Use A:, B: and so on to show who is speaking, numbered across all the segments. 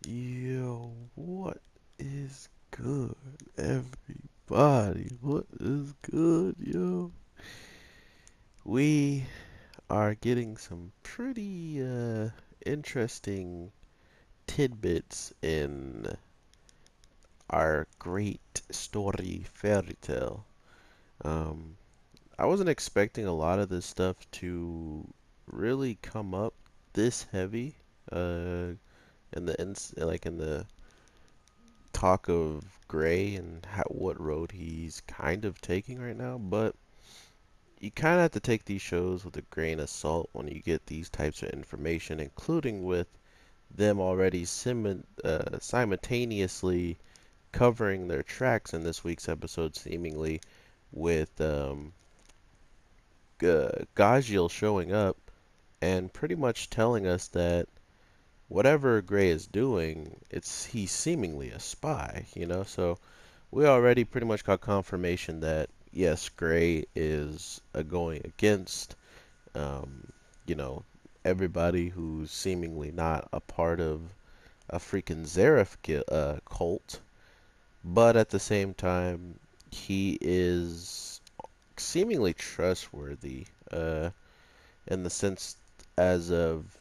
A: Yo, what is good, everybody? What is good, yo? We are getting some pretty interesting tidbits in our great story Fairy Tale. Um, I wasn't expecting a lot of this stuff to really come up this heavy, in the like in the talk of Gray and what road he's kind of taking right now, but you kind of have to take these shows with a grain of salt when you get these types of information, including with them already simultaneously covering their tracks in this week's episode, seemingly with Gajil showing up and pretty much telling us that whatever Gray is doing, he's seemingly a spy, you know. So we already pretty much got confirmation that yes, Gray is going against, um, you know, everybody who's seemingly not a part of a freaking Zareth cult, but at the same time, he is seemingly trustworthy, in the sense as of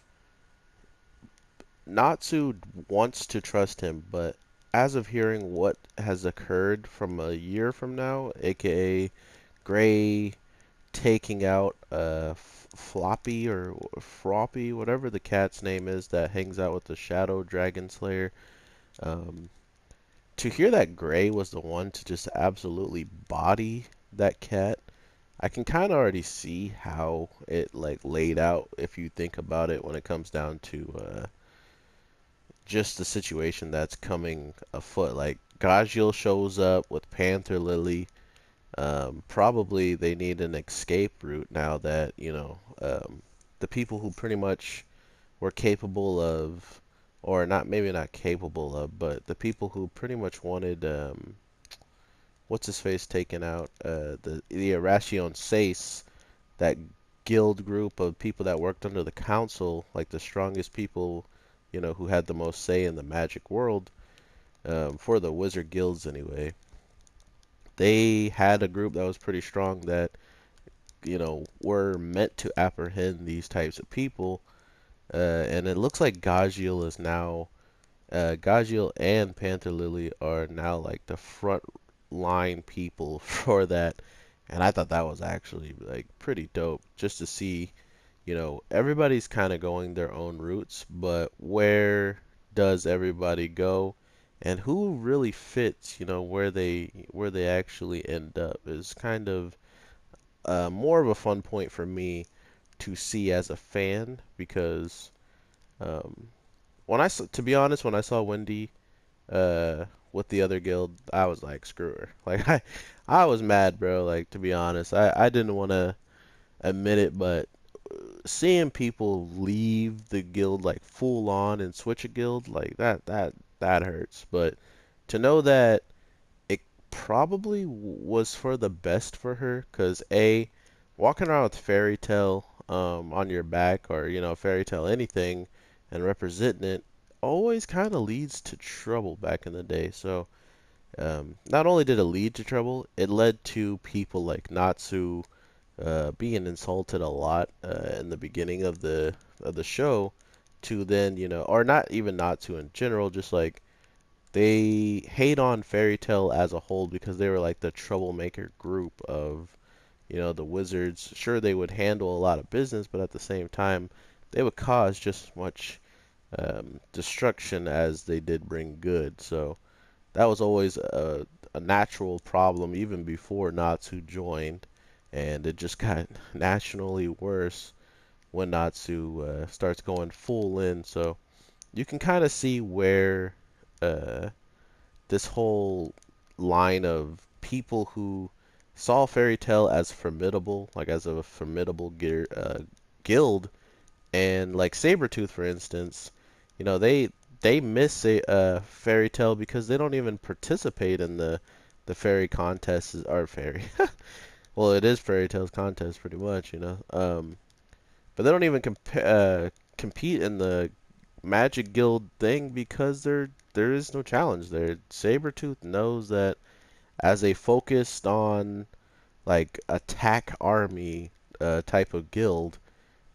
A: Natsu wants to trust him, but as of hearing what has occurred from a year from now, aka Gray taking out Floppy or Froppy, whatever the cat's name is that hangs out with the Shadow Dragon Slayer, um, to hear that Gray was the one to just absolutely body that cat, I can kind of already see how it like laid out if you think about it when it comes down to just the situation that's coming afoot. Like Gajil shows up with Panther Lily. Probably they need an escape route now that, the people who pretty much were capable of, or not, maybe not capable of, but the people who pretty much wanted, what's his face taken out, the Irration Seis, that guild group of people that worked under the council, like the strongest people, who had the most say in the magic world, for the wizard guilds anyway. They had a group that was pretty strong that, were meant to apprehend these types of people. And it looks like Gajiel and Panther Lily are now like the front line people for that. And I thought that was actually like pretty dope just to see, everybody's kind of going their own routes, but where does everybody go? And who really fits, where they actually end up is kind of more of a fun point for me to see as a fan because, um, to be honest, when I saw Wendy with the other guild, I was like, screw her. Like I was mad, bro. Like to be honest, I didn't want to admit it, but seeing people leave the guild like full on and switch a guild like that hurts. But to know that it probably was for the best for her, cause walking around with Fairy Tale on your back, or Fairy Tale anything, and representing it always kind of leads to trouble back in the day. So not only did it lead to trouble, it led to people like Natsu being insulted a lot in the beginning of the show, to then, or not even Natsu in general, just like they hate on Fairy Tale as a whole because they were like the troublemaker group of, the wizards. Sure, they would handle a lot of business, but at the same time, they would cause just as much destruction as they did bring good. So that was always a natural problem even before Natsu joined, and it just got nationally worse when Natsu starts going full in. So you can kind of see where uh, this whole line of people who saw Fairy Tale as formidable, like as a formidable guild, and like Sabretooth, for instance, they miss a Fairy Tale because they don't even participate in the fairy contests or fairy. Well, it is Fairy Tale's contest pretty much. But they don't even compete in the Magic Guild thing because there is no challenge there. Sabretooth knows that as a focused on like attack army type of guild,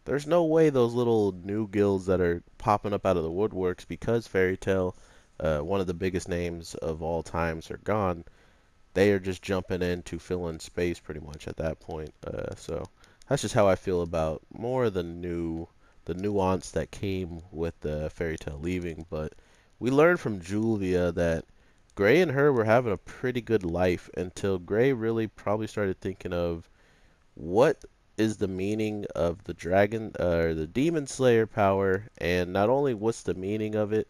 A: there's no way those little new guilds that are popping up out of the woodworks because Fairytale, one of the biggest names of all times, are gone. They are just jumping in to fill in space pretty much at that point. So that's just how I feel about more of the nuance that came with the Fairytale leaving. But we learned from Julia that Gray and her were having a pretty good life until Gray really probably started thinking of what is the meaning of the dragon or the demon slayer power, and not only what's the meaning of it,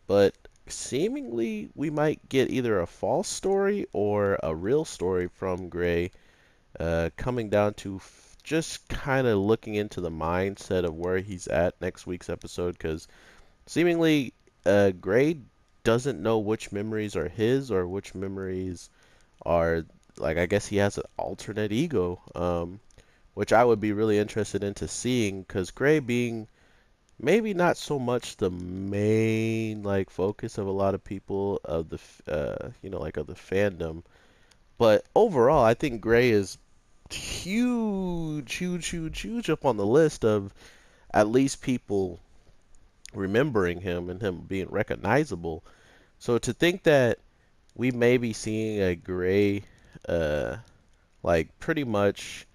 A: but seemingly we might get either a false story or a real story from Gray, coming down to just kind of looking into the mindset of where he's at next week's episode, because seemingly Gray doesn't know which memories are his or which memories are, like, I guess he has an alternate ego, which I would be really interested into seeing, because Gray being maybe not so much the main like focus of a lot of people of the like of the fandom, but overall I think Gray is huge, huge, huge, huge up on the list of at least people remembering him and him being recognizable. So to think that we may be seeing a Gray uh like pretty much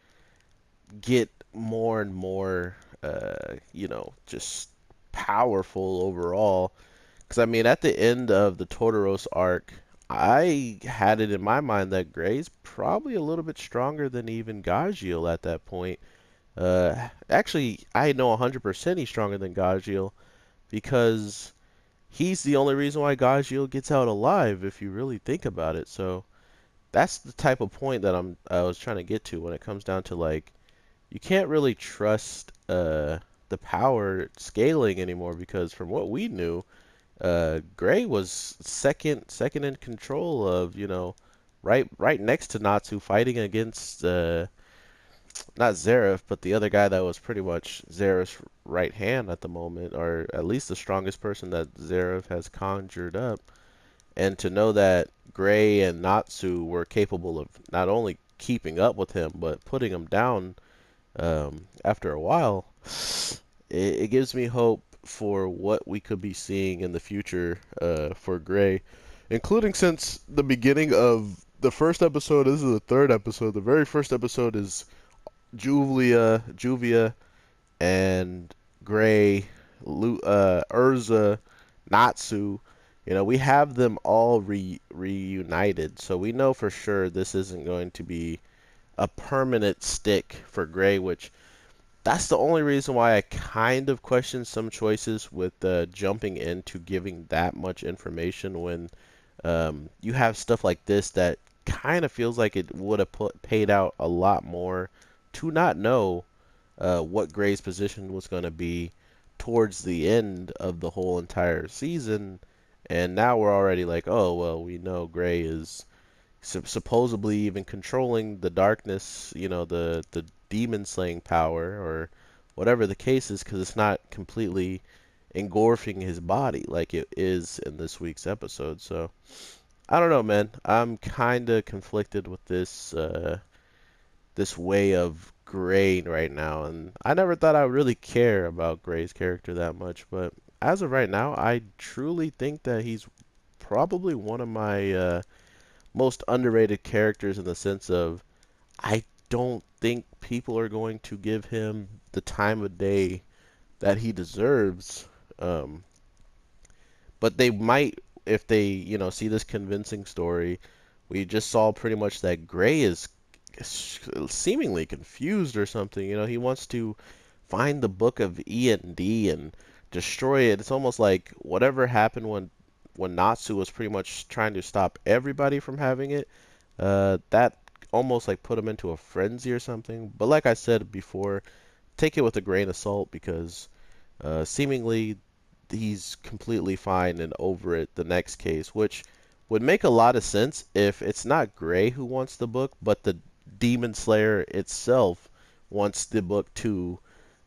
A: get more and more, just powerful overall. Because, I mean, at the end of the Tortoros arc, I had it in my mind that Gray's probably a little bit stronger than even Gajiel at that point. Actually, I know 100% he's stronger than Gajiel because he's the only reason why Gajiel gets out alive, if you really think about it. So that's the type of point that I was trying to get to when it comes down to like you can't really trust the power scaling anymore because from what we knew, Gray was second in control of, right next to Natsu fighting against not Zeref, but the other guy that was pretty much Zeref's right hand at the moment, or at least the strongest person that Zeref has conjured up. And to know that Gray and Natsu were capable of not only keeping up with him, but putting him down after a while, it gives me hope for what we could be seeing in the future for Gray, including since the beginning of the first episode. This is the third episode. The very first episode is Juvia, and Gray, Urza, Natsu. We have them all reunited, so we know for sure this isn't going to be a permanent stick for Gray, which that's the only reason why I kind of question some choices with jumping into giving that much information when you have stuff like this that kind of feels like it would have paid out a lot more to not know what Gray's position was going to be towards the end of the whole entire season. And now we're already like, oh, well, we know Gray is supposedly even controlling the darkness, the demon slaying power or whatever the case is, because it's not completely engulfing his body like it is in this week's episode. So I don't know, man. I'm kind of conflicted with this way of Gray right now, and I never thought I would really care about Gray's character that much, but as of right now, I truly think that he's probably one of my most underrated characters in the sense of I don't think people are going to give him the time of day that he deserves. Um, but they might if they, see this convincing story. We just saw pretty much that Gray is seemingly confused or something. He wants to find the book of E&D and destroy it. It's almost like whatever happened when Natsu was pretty much trying to stop everybody from having it, that almost like put him into a frenzy or something. But like I said before, take it with a grain of salt because seemingly he's completely fine and over it the next case, which would make a lot of sense if it's not Gray who wants the book, but the Demon Slayer itself wants the book too.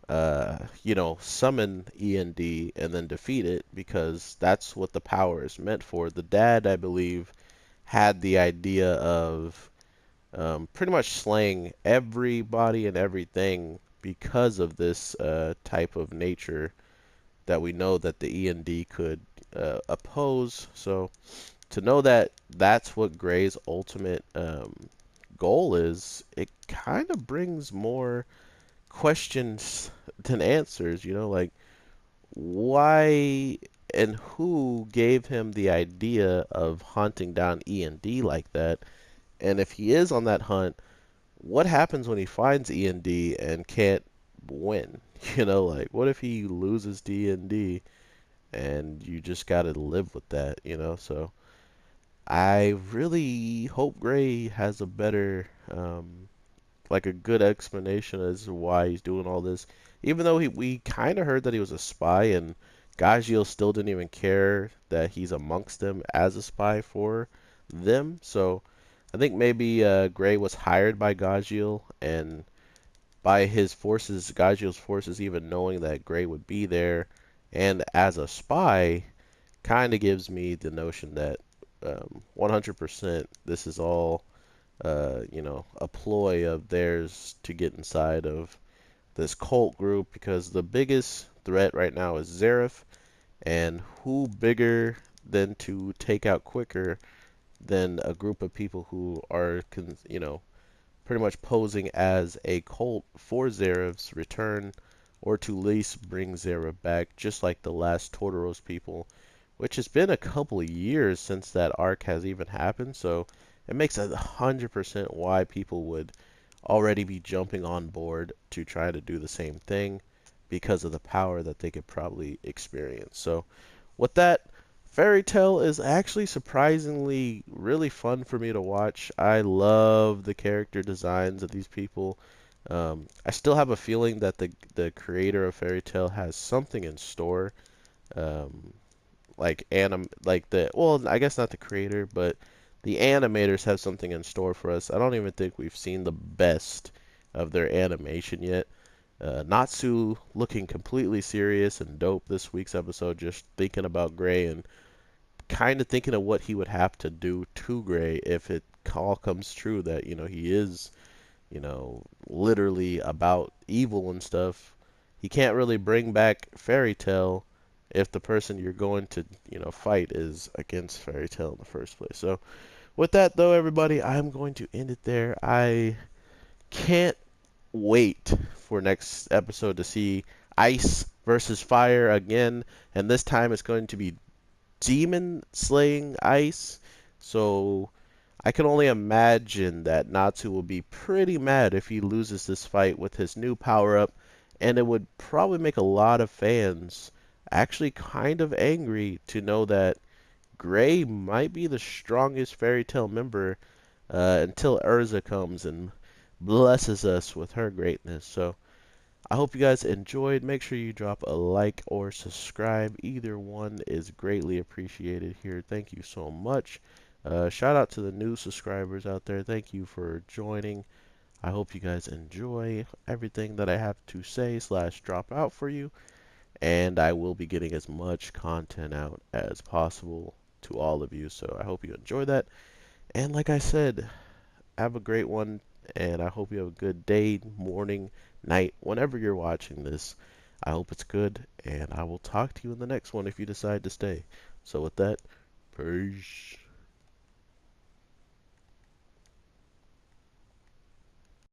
A: summon END and then defeat it because that's what the power is meant for. The dad, I believe, had the idea of pretty much slaying everybody and everything because of this type of nature that we know that the END could oppose. So to know that that's what Gray's ultimate goal is, it kind of brings more questions than answers, like why and who gave him the idea of hunting down END like that? And if he is on that hunt, what happens when he finds END and can't win? Like what if he loses DND and you just got to live with that, So I really hope Gray has a better like a good explanation as to why he's doing all this. Even though we kind of heard that he was a spy, and Gajeel still didn't even care that he's amongst them as a spy for them. So I think maybe Gray was hired by Gajeel, and by his forces, Gajeel's forces, even knowing that Gray would be there, and as a spy, kind of gives me the notion that 100% this is all a ploy of theirs to get inside of this cult group because the biggest threat right now is Zareth, and who bigger than to take out quicker than a group of people who are, pretty much posing as a cult for Zareth's return, or to at least bring Zareth back, just like the last Tortoros people, which has been a couple of years since that arc has even happened, so it makes 100% why people would already be jumping on board to try to do the same thing because of the power that they could probably experience. So, with that, Fairy Tale is actually surprisingly really fun for me to watch. I love the character designs of these people. I still have a feeling that the creator of Fairy Tale has something in store. Um, like the well, I guess not the creator, but the animators have something in store for us. I don't even think we've seen the best of their animation yet. Natsu looking completely serious and dope this week's episode, just thinking about Gray and kind of thinking of what he would have to do to Gray if it all comes true that, he is, literally about evil and stuff. He can't really bring back Fairy Tale if the person you're going to, fight is against Fairy Tale in the first place. So, with that though, everybody, I'm going to end it there. I can't wait for next episode to see Ice versus Fire again, and this time it's going to be demon slaying Ice. So I can only imagine that Natsu will be pretty mad if he loses this fight with his new power up, and it would probably make a lot of fans actually kind of angry to know that Gray might be the strongest Fairy Tale member until Urza comes and blesses us with her greatness. So I hope you guys enjoyed. Make sure you drop a like or subscribe. Either one is greatly appreciated here. Thank you so much. Shout out to the new subscribers out there. Thank you for joining. I hope you guys enjoy everything that I have to say slash drop out for you. And I will be getting as much content out as possible to all of you. So I hope you enjoy that. And like I said, have a great one, and I hope you have a good day, morning, night, whenever you're watching this. I hope it's good, and I will talk to you in the next one if you decide to stay. So with that, peace.